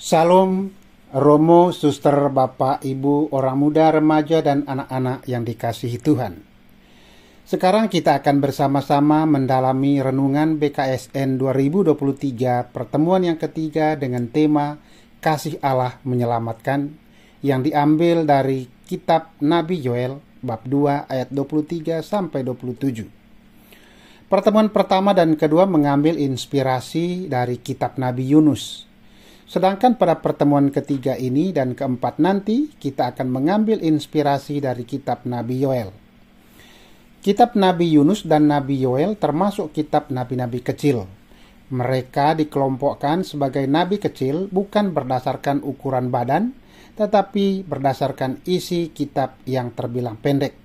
Salam, Romo, suster, bapak, ibu, orang muda, remaja, dan anak-anak yang dikasihi Tuhan. Sekarang kita akan bersama-sama mendalami renungan BKSN 2023 pertemuan yang ketiga dengan tema Kasih Allah Menyelamatkan yang diambil dari kitab Nabi Yoel bab 2 ayat 23 sampai 27. Pertemuan pertama dan kedua mengambil inspirasi dari kitab Nabi Yunus. Sedangkan pada pertemuan ketiga ini dan keempat nanti, kita akan mengambil inspirasi dari kitab Nabi Yoel. Kitab Nabi Yunus dan Nabi Yoel termasuk kitab nabi-nabi kecil. Mereka dikelompokkan sebagai nabi kecil bukan berdasarkan ukuran badan, tetapi berdasarkan isi kitab yang terbilang pendek.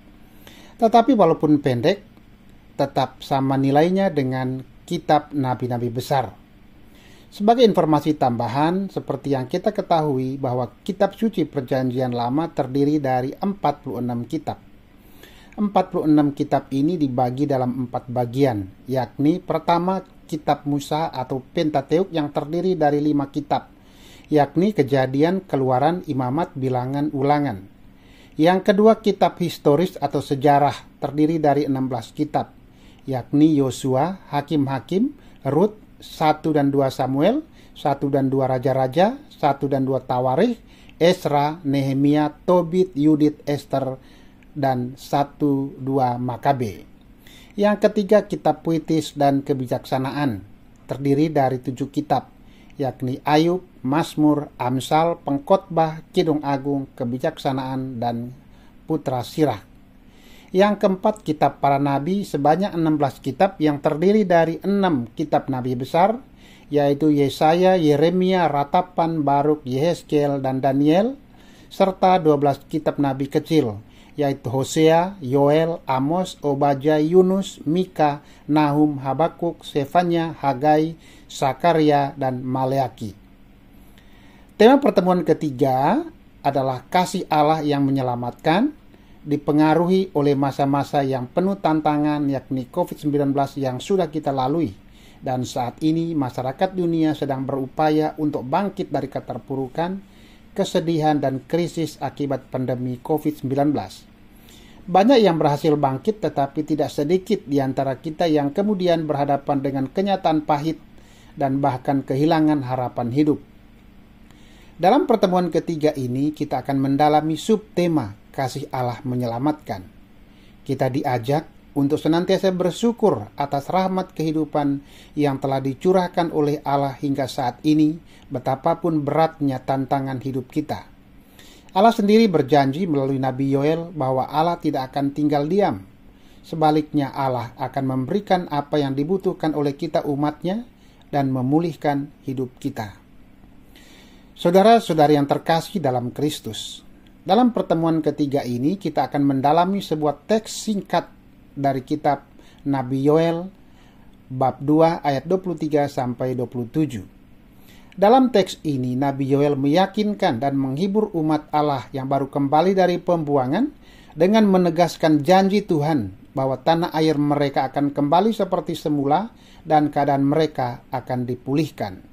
Tetapi walaupun pendek, tetap sama nilainya dengan kitab nabi-nabi besar. Sebagai informasi tambahan, seperti yang kita ketahui bahwa kitab suci Perjanjian Lama terdiri dari 46 kitab. 46 kitab ini dibagi dalam 4 bagian, yakni pertama kitab Musa atau Pentateuk yang terdiri dari 5 kitab, yakni Kejadian, Keluaran, Imamat, Bilangan, Ulangan. Yang kedua kitab historis atau sejarah terdiri dari 16 kitab, yakni Yosua, Hakim-Hakim, Rut, 1 dan 2 Samuel, 1 dan 2 Raja-Raja, 1 dan 2 Tawarikh, Esra, Nehemia, Tobit, Yudit, Ester, dan 1-2 Makabe. Yang ketiga kitab puitis dan kebijaksanaan, terdiri dari 7 kitab, yakni Ayub, Mazmur, Amsal, Pengkhotbah, Kidung Agung, Kebijaksanaan, dan Putra Sirah. Yang keempat kitab para nabi sebanyak 16 kitab yang terdiri dari 6 kitab nabi besar, yaitu Yesaya, Yeremia, Ratapan, Baruk, Yehezkiel, dan Daniel, serta 12 kitab nabi kecil, yaitu Hosea, Yoel, Amos, Obadya, Yunus, Mika, Nahum, Habakuk, Sefanya, Hagai, Sakaria, dan Maleaki. Tema pertemuan ketiga adalah kasih Allah yang menyelamatkan, dipengaruhi oleh masa-masa yang penuh tantangan yakni COVID-19 yang sudah kita lalui, dan saat ini masyarakat dunia sedang berupaya untuk bangkit dari keterpurukan, kesedihan, dan krisis akibat pandemi COVID-19. Banyak yang berhasil bangkit, tetapi tidak sedikit di antara kita yang kemudian berhadapan dengan kenyataan pahit dan bahkan kehilangan harapan hidup. Dalam pertemuan ketiga ini kita akan mendalami subtema kasih Allah menyelamatkan. Kita diajak untuk senantiasa bersyukur atas rahmat kehidupan yang telah dicurahkan oleh Allah hingga saat ini, betapapun beratnya tantangan hidup kita. Allah sendiri berjanji melalui Nabi Yoel bahwa Allah tidak akan tinggal diam. Sebaliknya Allah akan memberikan apa yang dibutuhkan oleh kita umatnya dan memulihkan hidup kita. Saudara-saudari yang terkasih dalam Kristus, dalam pertemuan ketiga ini kita akan mendalami sebuah teks singkat dari kitab Nabi Yoel bab 2 ayat 23 sampai 27. Dalam teks ini Nabi Yoel meyakinkan dan menghibur umat Allah yang baru kembali dari pembuangan dengan menegaskan janji Tuhan bahwa tanah air mereka akan kembali seperti semula dan keadaan mereka akan dipulihkan.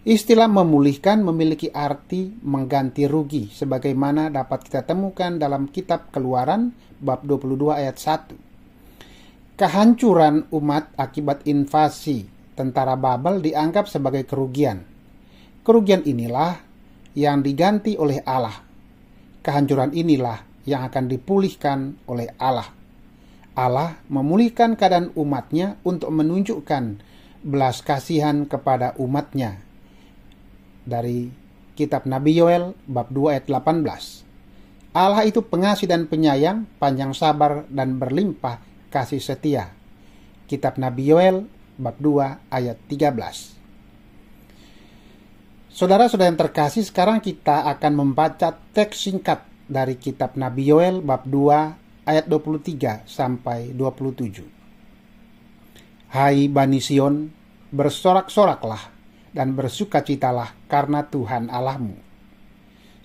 Istilah memulihkan memiliki arti mengganti rugi, sebagaimana dapat kita temukan dalam kitab Keluaran bab 22 ayat 1. Kehancuran umat akibat invasi tentara Babel dianggap sebagai kerugian. Kerugian inilah yang diganti oleh Allah. Kehancuran inilah yang akan dipulihkan oleh Allah. Allah memulihkan keadaan umatnya untuk menunjukkan belas kasihan kepada umatnya. Dari kitab Nabi Yoel bab 2 ayat 18. Allah itu pengasih dan penyayang, panjang sabar dan berlimpah kasih setia. Kitab Nabi Yoel bab 2 ayat 13. Saudara-saudara yang terkasih, sekarang kita akan membaca teks singkat dari kitab Nabi Yoel bab 2 ayat 23 sampai 27. Hai Bani Sion, bersorak-soraklah dan bersukacitalah karena Tuhan Allahmu.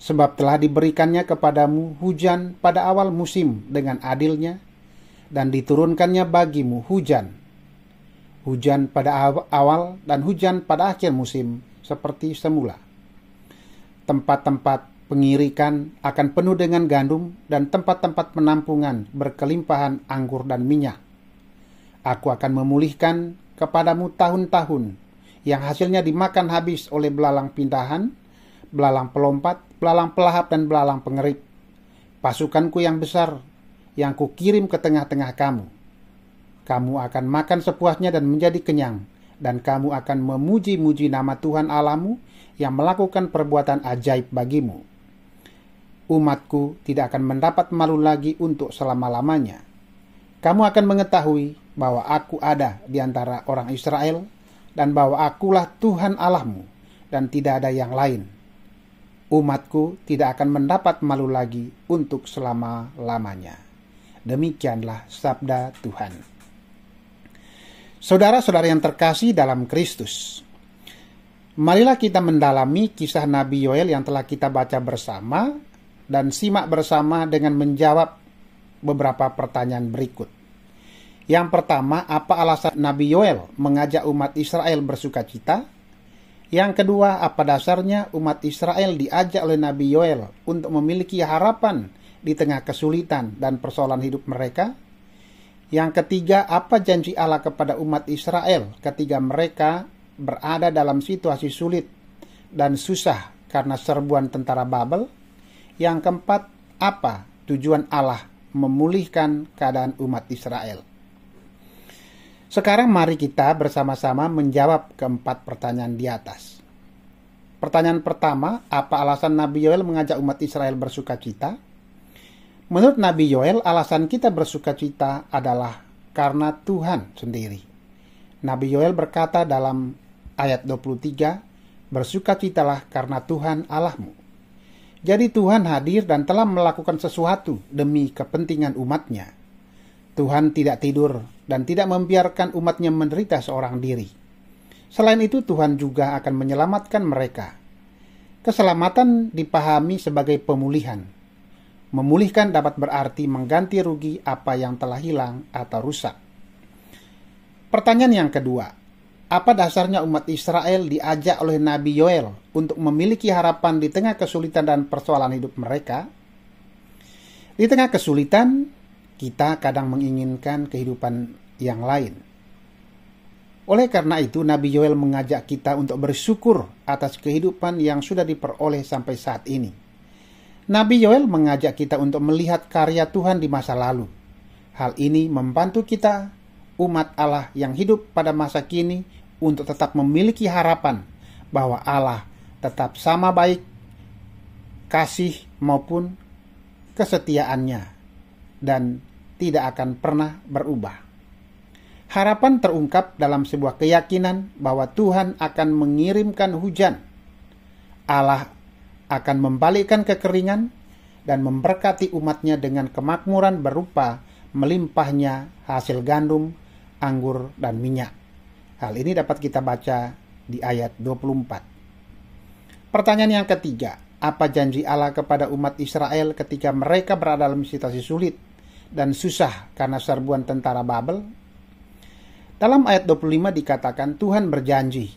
Sebab telah diberikannya kepadamu hujan pada awal musim dengan adilnya, dan diturunkannya bagimu hujan pada awal dan hujan pada akhir musim seperti semula. tempat-tempat pengirikan akan penuh dengan gandum dan tempat-tempat penampungan berkelimpahan anggur dan minyak. Aku akan memulihkan kepadamu tahun-tahun yang hasilnya dimakan habis oleh belalang pindahan, belalang pelompat, belalang pelahap, dan belalang pengerik. Pasukanku yang besar yang kukirim ke tengah-tengah kamu. Kamu akan makan sepuasnya dan menjadi kenyang, dan kamu akan memuji-muji nama Tuhan Allahmu yang melakukan perbuatan ajaib bagimu. Umatku tidak akan mendapat malu lagi untuk selama-lamanya. Kamu akan mengetahui bahwa aku ada di antara orang Israel, dan bahwa akulah Tuhan Allahmu, dan tidak ada yang lain. Umatku tidak akan mendapat malu lagi untuk selama-lamanya. Demikianlah sabda Tuhan. Saudara-saudara yang terkasih dalam Kristus, marilah kita mendalami kisah Nabi Yoel yang telah kita baca bersama dan simak bersama dengan menjawab beberapa pertanyaan berikut. Yang pertama, apa alasan Nabi Yoel mengajak umat Israel bersukacita? Yang kedua, apa dasarnya umat Israel diajak oleh Nabi Yoel untuk memiliki harapan di tengah kesulitan dan persoalan hidup mereka? Yang ketiga, apa janji Allah kepada umat Israel ketika mereka berada dalam situasi sulit dan susah karena serbuan tentara Babel? Yang keempat, apa tujuan Allah memulihkan keadaan umat Israel? Sekarang mari kita bersama-sama menjawab keempat pertanyaan di atas. Pertanyaan pertama, apa alasan Nabi Yoel mengajak umat Israel bersukacita? Menurut Nabi Yoel, alasan kita bersukacita adalah karena Tuhan sendiri. Nabi Yoel berkata dalam ayat 23, bersukacitalah karena Tuhan Allahmu. Jadi Tuhan hadir dan telah melakukan sesuatu demi kepentingan umatnya. Tuhan tidak tidur dan tidak membiarkan umatnya menderita seorang diri. Selain itu, Tuhan juga akan menyelamatkan mereka. Keselamatan dipahami sebagai pemulihan. Memulihkan dapat berarti mengganti rugi apa yang telah hilang atau rusak. Pertanyaan yang kedua, apa dasarnya umat Israel diajak oleh Nabi Yoel untuk memiliki harapan di tengah kesulitan dan persoalan hidup mereka? Di tengah kesulitan, kita kadang menginginkan kehidupan yang lain. Oleh karena itu, Nabi Yoel mengajak kita untuk bersyukur atas kehidupan yang sudah diperoleh sampai saat ini. Nabi Yoel mengajak kita untuk melihat karya Tuhan di masa lalu. Hal ini membantu kita, umat Allah yang hidup pada masa kini, untuk tetap memiliki harapan bahwa Allah tetap sama baik, kasih maupun kesetiaannya, dan tidak akan pernah berubah. Harapan terungkap dalam sebuah keyakinan bahwa Tuhan akan mengirimkan hujan. Allah akan membalikkan kekeringan dan memberkati umatnya dengan kemakmuran berupa melimpahnya hasil gandum, anggur, dan minyak. Hal ini dapat kita baca di ayat 24. Pertanyaan yang ketiga, apa janji Allah kepada umat Israel ketika mereka berada dalam situasi sulit dan susah karena serbuan tentara Babel? Dalam ayat 25 dikatakan Tuhan berjanji,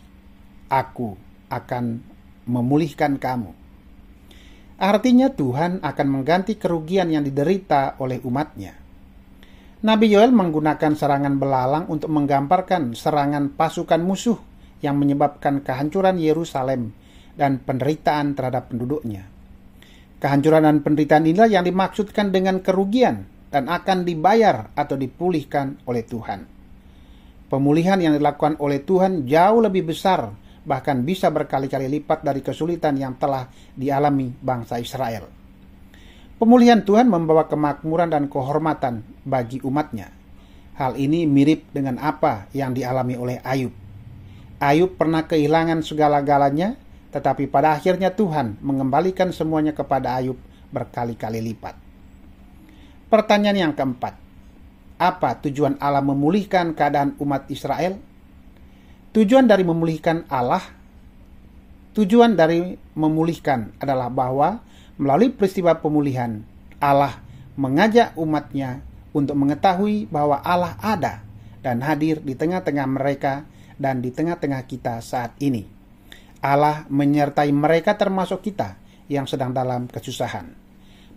aku akan memulihkan kamu. Artinya Tuhan akan mengganti kerugian yang diderita oleh umatnya. Nabi Yoel menggunakan serangan belalang untuk menggambarkan serangan pasukan musuh yang menyebabkan kehancuran Yerusalem dan penderitaan terhadap penduduknya. Kehancuran dan penderitaan inilah yang dimaksudkan dengan kerugian dan akan dibayar atau dipulihkan oleh Tuhan. Pemulihan yang dilakukan oleh Tuhan jauh lebih besar, bahkan bisa berkali-kali lipat dari kesulitan yang telah dialami bangsa Israel. Pemulihan Tuhan membawa kemakmuran dan kehormatan bagi umatnya. Hal ini mirip dengan apa yang dialami oleh Ayub. Ayub pernah kehilangan segala-galanya, tetapi pada akhirnya Tuhan mengembalikan semuanya kepada Ayub berkali-kali lipat. Pertanyaan yang keempat, apa tujuan Allah memulihkan keadaan umat Israel? Tujuan dari memulihkan adalah bahwa melalui peristiwa pemulihan, Allah mengajak umatnya untuk mengetahui bahwa Allah ada dan hadir di tengah-tengah mereka dan di tengah-tengah kita saat ini. Allah menyertai mereka termasuk kita yang sedang dalam kesusahan.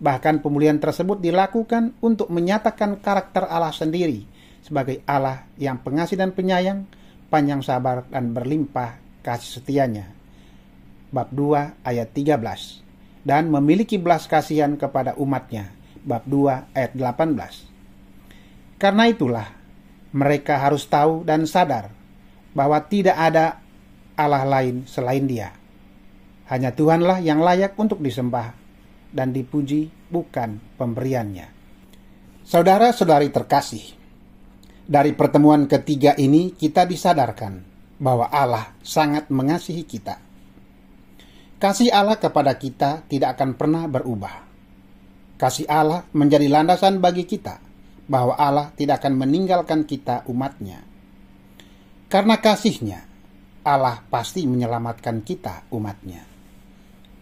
Bahkan pemulihan tersebut dilakukan untuk menyatakan karakter Allah sendiri sebagai Allah yang pengasih dan penyayang, panjang sabar dan berlimpah kasih setianya. Bab 2 ayat 13. Dan memiliki belas kasihan kepada umatnya. Bab 2 ayat 18. Karena itulah mereka harus tahu dan sadar bahwa tidak ada Allah lain selain Dia. Hanya Tuhanlah yang layak untuk disembah dan dipuji, bukan pemberiannya. Saudara-saudari terkasih, dari pertemuan ketiga ini kita disadarkan bahwa Allah sangat mengasihi kita. Kasih Allah kepada kita tidak akan pernah berubah. Kasih Allah menjadi landasan bagi kita bahwa Allah tidak akan meninggalkan kita umatnya. Karena kasih-Nya, Allah pasti menyelamatkan kita umatnya.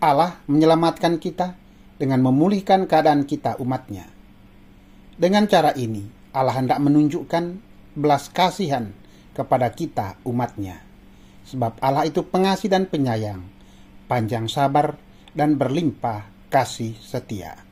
Allah menyelamatkan kita dengan memulihkan keadaan kita umatnya. Dengan cara ini, Allah hendak menunjukkan belas kasihan kepada kita umatnya. Sebab Allah itu pengasih dan penyayang, panjang sabar dan berlimpah kasih setia.